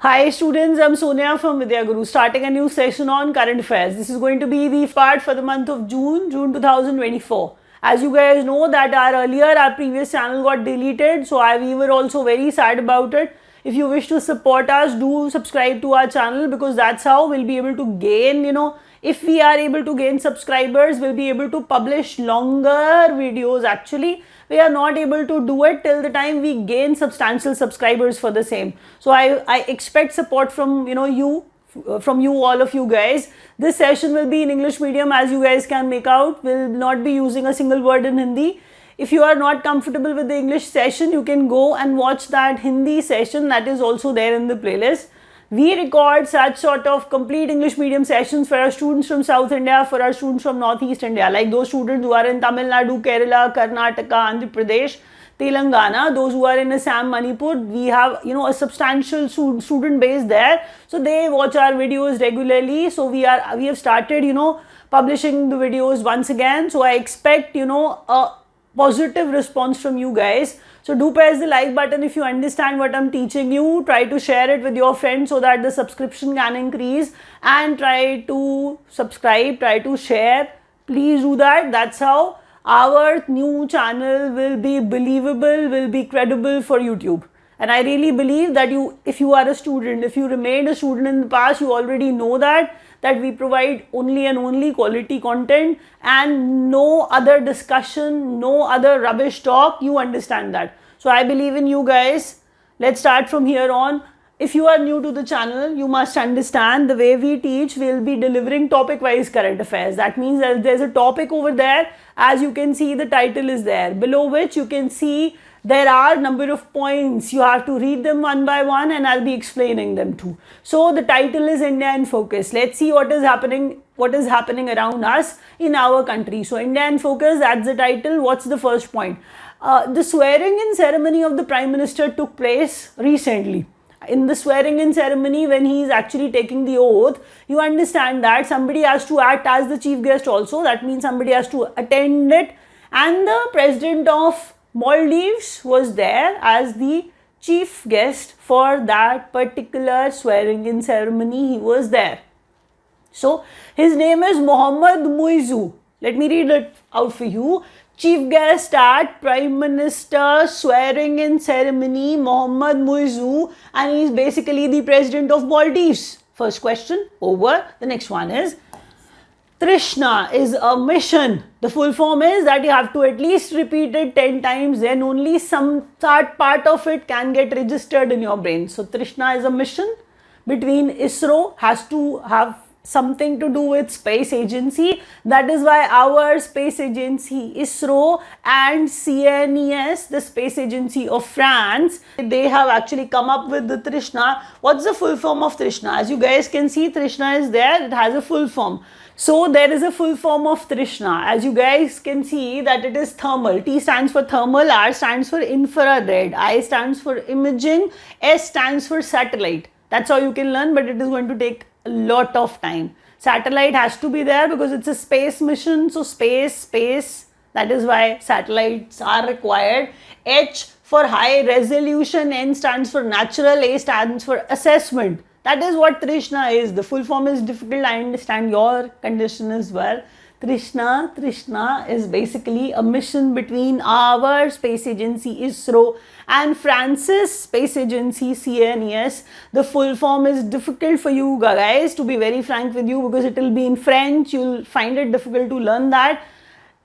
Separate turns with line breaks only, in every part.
Hi students, I'm Sonia from Vidya Guru, starting a new session on current affairs. This is going to be the part for the month of June 2024. As you guys know that our previous channel got deleted, so we were also very sad about it. If you wish to support us, do subscribe to our channel because that's how we'll be able to gain, if we are able to gain subscribers, we'll be able to publish longer videos. Actually, we are not able to do it till the time we gain substantial subscribers for the same. So I expect support from all of you guys. This session will be in English medium, as you guys can make out. Will not be using a single word in Hindi. If you are not comfortable with the English session, you can go and watch that Hindi session that is also there in the playlist. We record such sort of complete English medium sessions for our students from South India, for our students from Northeast India, like those students who are in Tamil Nadu, Kerala, Karnataka, Andhra Pradesh, Telangana, those who are in Assam, Manipur. We have a substantial student base there, so they watch our videos regularly. So we have started publishing the videos once again. So I expect a positive response from you guys. So do press the like button if you understand what I'm teaching you. Try to share it with your friends so that the subscription can increase, and try to subscribe, try to share. Please do that. That's how our new channel will be believable, will be credible for YouTube. And I really believe that if you are a student, if you remained a student in the past, you already know that we provide only and only quality content and no other discussion, no other rubbish talk. You understand that. So I believe in you guys. Let's start from here on. If you are new to the channel, you must understand the way we teach. We'll be delivering topic-wise current affairs. That means that there's a topic over there. As you can see, the title is there, below which you can see there are number of points. You have to read them one by one, and I'll be explaining them too. So the title is India in Focus. Let's see what is happening around us in our country. So India in Focus, that's the title. What's the first point? The swearing in ceremony of the Prime Minister took place recently. In the swearing in ceremony, when he is actually taking the oath, you understand that somebody has to act as the chief guest also. That means somebody has to attend it, and the president of Maldives was there as the chief guest for that particular swearing in ceremony. He was there. So his name is Mohammad Muizzu. Let me read it out for you. Chief guest at Prime Minister swearing in ceremony, Mohammad Muizzu, and he is basically the president of Maldives. First question over. The next one is Trishna is a mission. The full form is that you have to at least repeat it 10 times, then only some part of it can get registered in your brain. So Trishna is a mission between ISRO, has to have something to do with space agency. That is why our space agency ISRO and CNES, the space agency of France, they have actually come up with the Trishna. What's the full form of Trishna? As you guys can see, Trishna is there. It has a full form. So there is a full form of Trishna. As you guys can see that it is thermal. T stands for thermal, R stands for infrared, I stands for imaging, S stands for satellite. That's how you can learn, but it is going to take a lot of time. Satellite has to be there because it's a space mission. So space, that is why satellites are required. H for high resolution, N stands for natural, A stands for assessment. That is what Trishna is. The full form is difficult. I understand your condition as well. Trishna is basically a mission between our space agency ISRO and France's space agency CNES. The full form is difficult for you guys, to be very frank with you, because it will be in French. You'll find it difficult to learn that.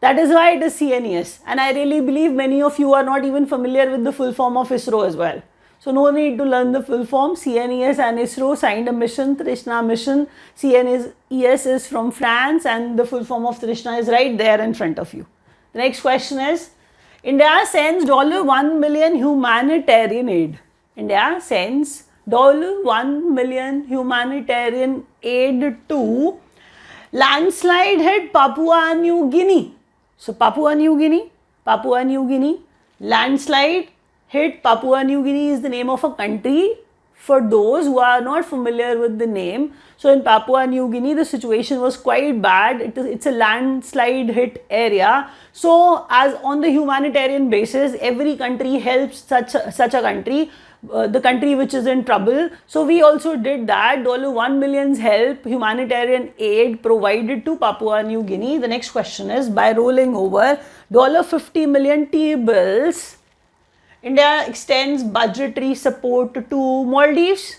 That is why it is CNES. And I really believe many of you are not even familiar with the full form of ISRO as well. So no need to learn the full form. CNES and ISRO signed a mission, Trishna mission. CNES is from France, and the full form of Trishna is right there in front of you. The next question is, India sends $1 million humanitarian aid. India sends $1 million humanitarian aid to landslide hit Papua New Guinea. So Papua New Guinea, landslide hit Papua New Guinea is the name of a country for those who are not familiar with the name. So in Papua New Guinea, the situation was quite bad. It's a landslide hit area. So as on the humanitarian basis, every country helps such a country the country which is in trouble. So we also did that. $1 million help, humanitarian aid provided to Papua New Guinea. The next question is, by rolling over $50 million T-bills, India extends budgetary support to Maldives.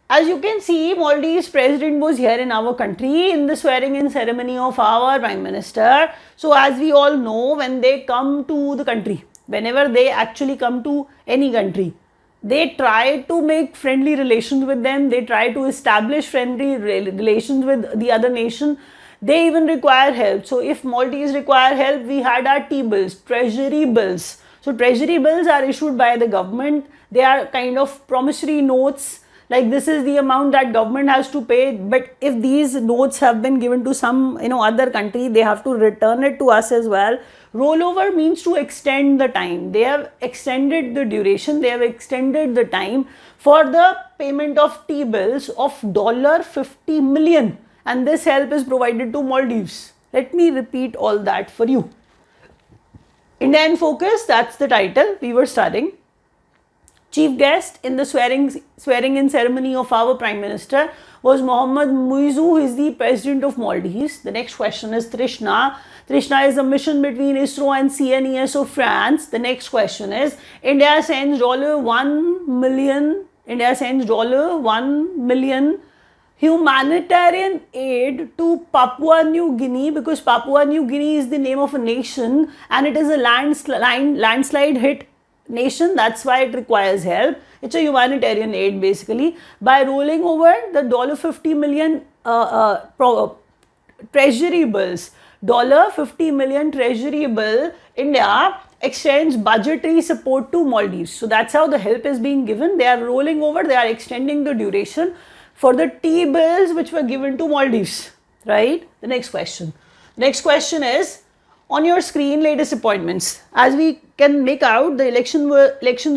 As you can see, Maldives president was here in our country in the swearing-in ceremony of our Prime Minister. So as we all know, when they come to the country, whenever they actually come to any country, they try to make friendly relations with them. They try to establish friendly relations with the other nation. They even require help. So if Maldives require help, we had our T-bills, treasury bills. So treasury bills are issued by the government. They are kind of promissory notes. Like, this is the amount that government has to pay, but if these notes have been given to some other country, they have to return it to us as well. Rollover means to extend the time. They have extended the duration, they have extended the time for the payment of T-bills of $50 million, and this help is provided to Maldives. Let me repeat all that for you. India in Focus, that's the title we were studying. Chief guest in the swearing-in ceremony of our Prime Minister was Mohammad Muizzu, who is the President of Maldives. The next question is Trishna. Trishna is a mission between ISRO and CNES of France. The next question is, India sends $1 million. India sends $1 million humanitarian aid to Papua New Guinea, because Papua New Guinea is the name of a nation and it is a landslide hit nation. That's why it requires help. It's a humanitarian aid basically. By rolling over the $50 million treasury bills, $50 million treasury bill, India extends budgetary support to Maldives. So that's how the help is being given. They are rolling over, they are extending the duration for the T-bills which were given to Maldives, right? The next question. Next question is, on your screen, latest appointments. As we can make out, the elections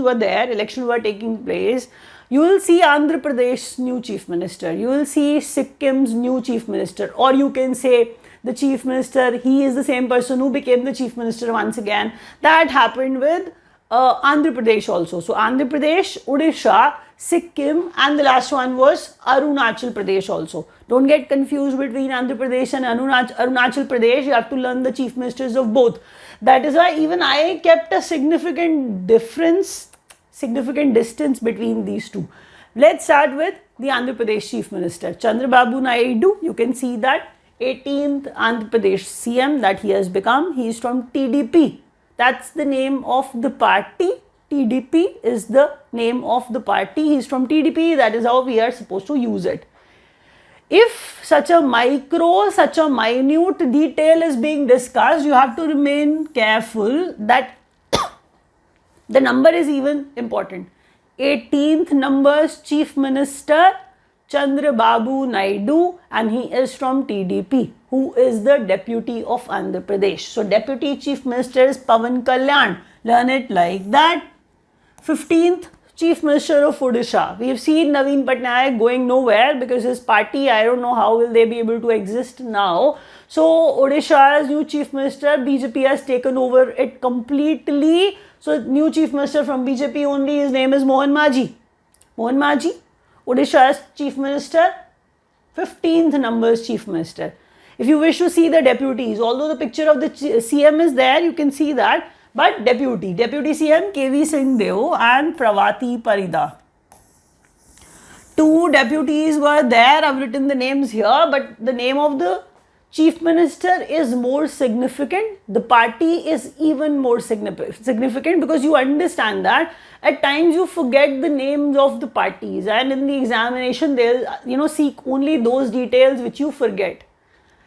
were there, elections were taking place. You will see Andhra Pradesh's new chief minister. You will see Sikkim's new chief minister, or you can say the chief minister, he is the same person who became the chief minister once again. That happened with Andhra Pradesh also. So Andhra Pradesh, Odisha, Sikkim, and the last one was Arunachal Pradesh also. Don't get confused between Andhra Pradesh and Arunachal Pradesh. You have to learn the chief ministers of both. That is why even I kept a significant distance between these two. Let's start with the Andhra Pradesh chief minister, Chandrababu Naidu. You can see that 18th Andhra Pradesh CM that he has become. He is from TDP. That's the name of the party. TDP is the name of the party. He is from TDP. That is how we are supposed to use it. If such a minute detail is being discussed, you have to remain careful that the number is even important. 18th number's chief minister, Chandrababu Naidu, and he is from TDP, who is the deputy of Andhra Pradesh. So deputy chief minister is Pawan Kalyan. Learn it like that. 15th chief minister of Odisha. We have seen Naveen Patnaik going nowhere because his party, I don't know how will they be able to exist now. So Odisha's new chief minister, BJP has taken over it completely. So new chief minister from BJP only, his name is Mohan Maji. Mohan Maji, Odisha's chief minister, 15th number's chief minister. If you wish to see the deputies, although the picture of the CM is there, you can see that. But deputy CM KV Singh Deo and Pravati Parida. Two deputies were there. I've written the names here, but the name of the chief minister is more significant. The party is even more significant because you understand that at times you forget the names of the parties, and in the examination they'll seek only those details which you forget.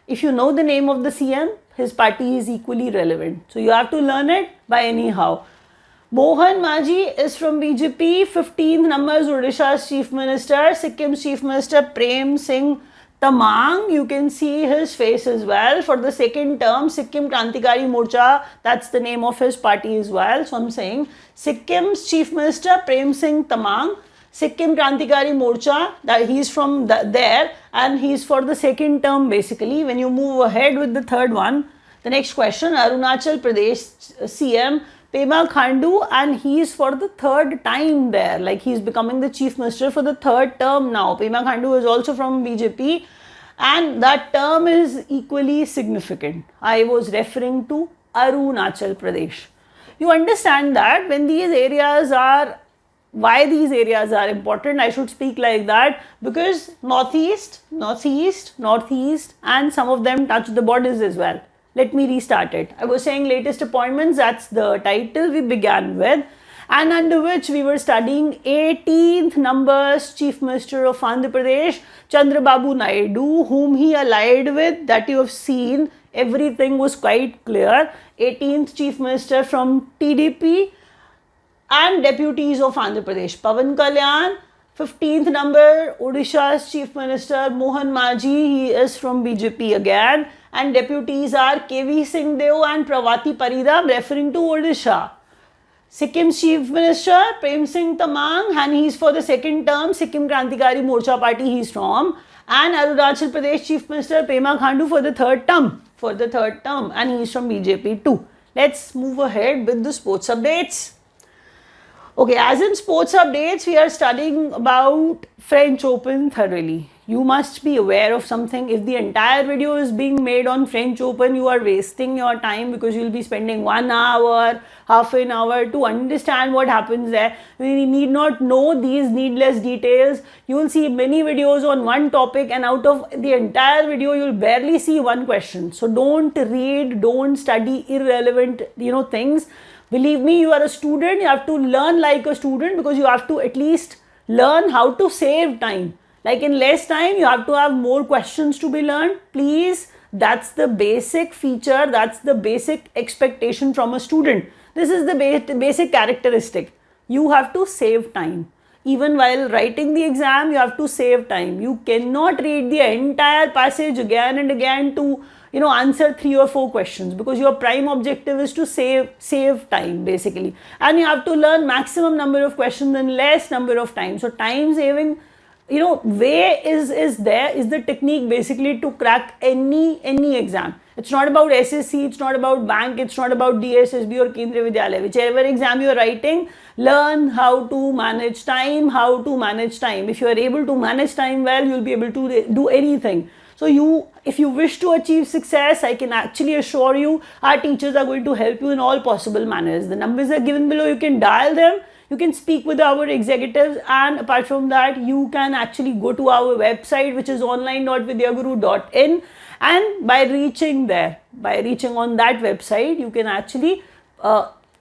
If you know the name of the CM, his party is equally relevant. So you have to learn it by anyhow. Mohan Maji is from BJP, 15th number is Odisha's chief minister, Sikkim's chief minister Prem Singh Tamang. You can see his face as well. For the second term, Sikkim Krantikari Morcha, that's the name of his party as well. So I'm saying Sikkim's chief minister Prem Singh Tamang, Sikkim Krantikari Morcha, that he's from there, and he's for the second term basically. When you move ahead with the third one, the next question, Arunachal Pradesh CM Pema Khandu, and he is for the third time there. Like, he's becoming the chief minister for the third term now. Pema Khandu is also from BJP, and that term is equally significant. I was referring to Arunachal Pradesh. You understand that when these areas are, why these areas are important, I should speak like that, because northeast, and some of them touch the borders as well. Let me restart it. I was saying latest appointments, that's the title we began with, and under which we were studying 18th numbers Chief Minister of Andhra Pradesh, Chandrababu Naidu, whom he allied with, that you have seen, everything was quite clear. 18th Chief Minister from TDP, and deputies of Andhra Pradesh, Pawan Kalyan. 15th number, Odisha's Chief Minister Mohan Majhi, he is from BJP again, and deputies are KV Singh Deo and Pravati Parida, I'm referring to Odisha. Sikkim's Chief Minister Prem Singh Tamang, and he's for the second term, Sikkim Krantikari Morcha Party he's from, and Arunachal Pradesh Chief Minister Pema Khandu for the third term, and he's from BJP too. Let's move ahead with the sports updates. Okay, as in sports updates, we are studying about French Open thoroughly. You must be aware of something. If the entire video is being made on French Open, you are wasting your time, because you will be spending 1 hour, half an hour to understand what happens there. You need not know these needless details. You will see many videos on one topic, and out of the entire video, you will barely see one question. So don't read, don't study irrelevant, things. Believe me, you are a student, you have to learn like a student, because you have to at least learn how to save time. Like, in less time, you have to have more questions to be learned. Please, that's the basic feature, that's the basic expectation from a student. This is the basic characteristic. You have to save time. Even while writing the exam, you have to save time. You cannot read the entire passage again and again to answer 3 or 4 questions, because your prime objective is to save time basically, and you have to learn maximum number of questions in less number of time. So time saving way is the technique basically to crack any exam. It's not about SSC, it's not about bank, it's not about DSSB or Kendriya Vidyalaya. Whichever exam you are writing, learn how to manage time, If you are able to manage time well, you will be able to do anything. So if you wish to achieve success, I can actually assure you, our teachers are going to help you in all possible manners. The numbers are given below, you can dial them, you can speak with our executives, and apart from that, you can actually go to our website, which is online.vidyaguru.in, and by reaching on that website, you can actually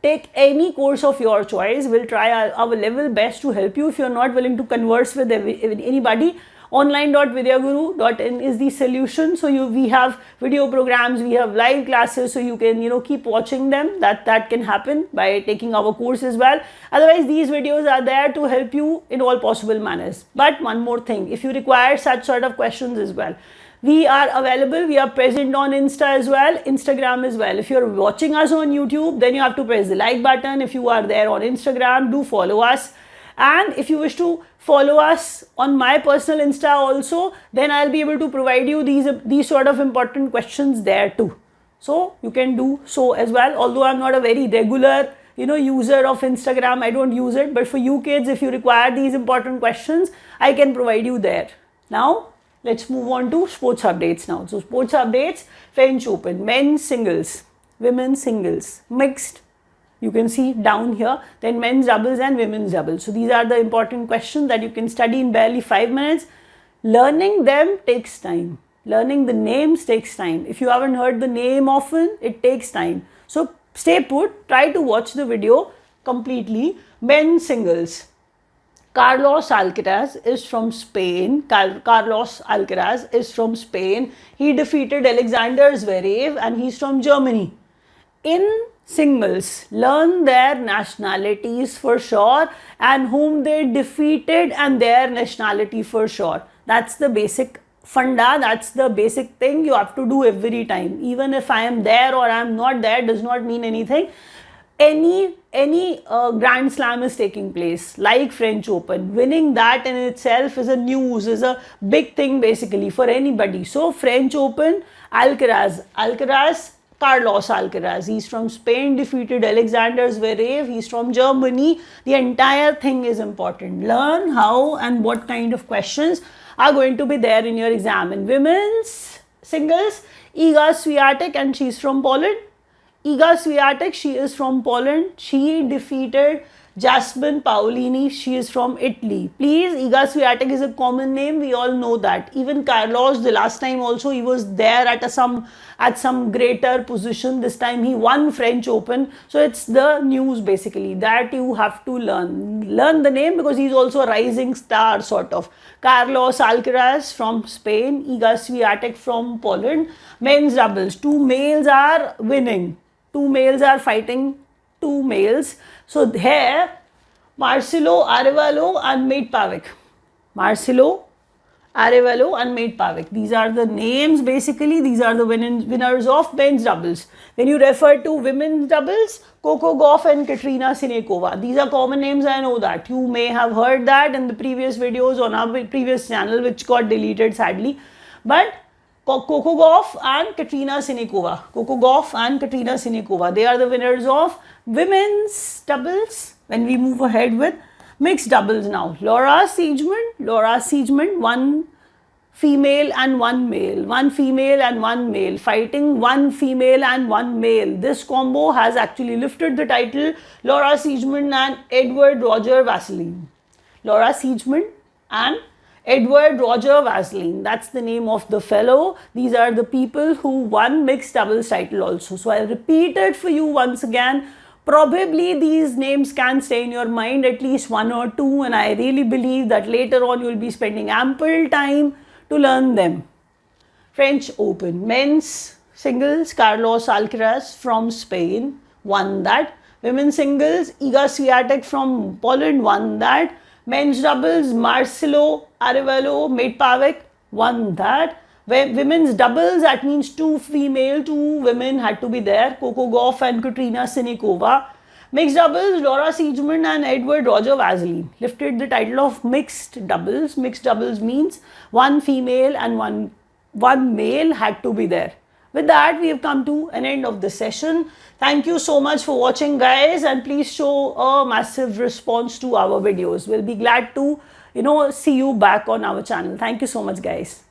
take any course of your choice. We'll try our level best to help you. If you're not willing to converse with anybody, online.vidyaguru.in is the solution. So we have video programs, we have live classes, so you can keep watching them. That can happen by taking our course as well. Otherwise, these videos are there to help you in all possible manners. But one more thing, if you require such sort of questions as well, we are available. We are present on Insta as well, Instagram as well. If you're watching us on YouTube, then you have to press the like button. If you are there on Instagram, do follow us. And if you wish to follow us on my personal Insta also, then I'll be able to provide you these sort of important questions there too. So you can do so as well. Although I'm not a very regular user of Instagram, I don't use it. But for you kids, if you require these important questions, I can provide you there. Now, let's move on to sports updates now. So sports updates, French Open, men's singles, women's singles, mixed. You can see down here, then men's doubles and women's doubles. So these are the important questions that you can study in barely 5 minutes. Learning them takes time. Learning the names takes time. If you haven't heard the name often, it takes time. So stay put, try to watch the video completely. Men's singles. Carlos Alcaraz is from Spain. He defeated Alexander Zverev, and he's from Germany. In singles, learn their nationalities for sure, and whom they defeated and their nationality for sure. That's the basic funda, that's the basic thing you have to do every time. Even if I am there or I am not there, does not mean anything. Any Grand Slam is taking place, like French Open. Winning that in itself is a big thing basically for anybody. So French Open, Alcaraz Carlos Alcaraz. He's from Spain, defeated Alexander Zverev. He's from Germany. The entire thing is important. Learn how and what kind of questions are going to be there in your exam. In women's singles, Iga Swiatek, and she's from Poland. Iga Swiatek, she is from Poland. She defeated Jasmine Paolini, she is from Italy. Please, Iga Swiatek is a common name, we all know that. Even Carlos, the last time also he was there at some greater position. This time he won French Open. So it's the news basically that you have to learn. Learn the name because he's also a rising star sort of. Carlos Alcaraz from Spain, Iga Swiatek from Poland. Men's doubles, 2 males are winning. 2 males are fighting 2 males. So here, Marcelo Arevalo and Mate Pavic. Marcelo Arevalo and Mate Pavic. These are the names basically. These are the winners of men's doubles. When you refer to women's doubles, Coco Gauff and Katrina Sinekova. These are common names, I know that. You may have heard that in the previous videos on our previous channel, which got deleted sadly. But Coco Gauff and Katrina Sinekova. Coco Gauff and Katrina Sinekova. They are the winners of women's doubles. When we move ahead with mixed doubles now. Laura Siegemund, 1 female and 1 male. 1 female and 1 male. Fighting 1 female and 1 male. This combo has actually lifted the title. Laura Siegemund and Edward Roger Vasselin. Laura Siegemund and Edward Roger Vasselin, that's the name of the fellow. These are the people who won mixed doubles title also. So I'll repeat it for you once again. Probably these names can stay in your mind, at least 1 or 2, and I really believe that later on you'll be spending ample time to learn them. French Open, men's singles, Carlos Alcaraz from Spain won that. Women's singles, Iga Swiatek from Poland won that. Men's doubles, Marcelo Arevalo, Mate Pavic won that. Women's doubles, that means 2 female, 2 women had to be there. Coco Gauff and Katrina Sinekova. Mixed doubles, Laura Siegemund and Edward Roger Vasselin lifted the title of mixed doubles. Mixed doubles means 1 female and one male had to be there. With that, we have come to an end of the session. Thank you so much for watching, guys, and please show a massive response to our videos. We'll be glad to, see you back on our channel. Thank you so much, guys.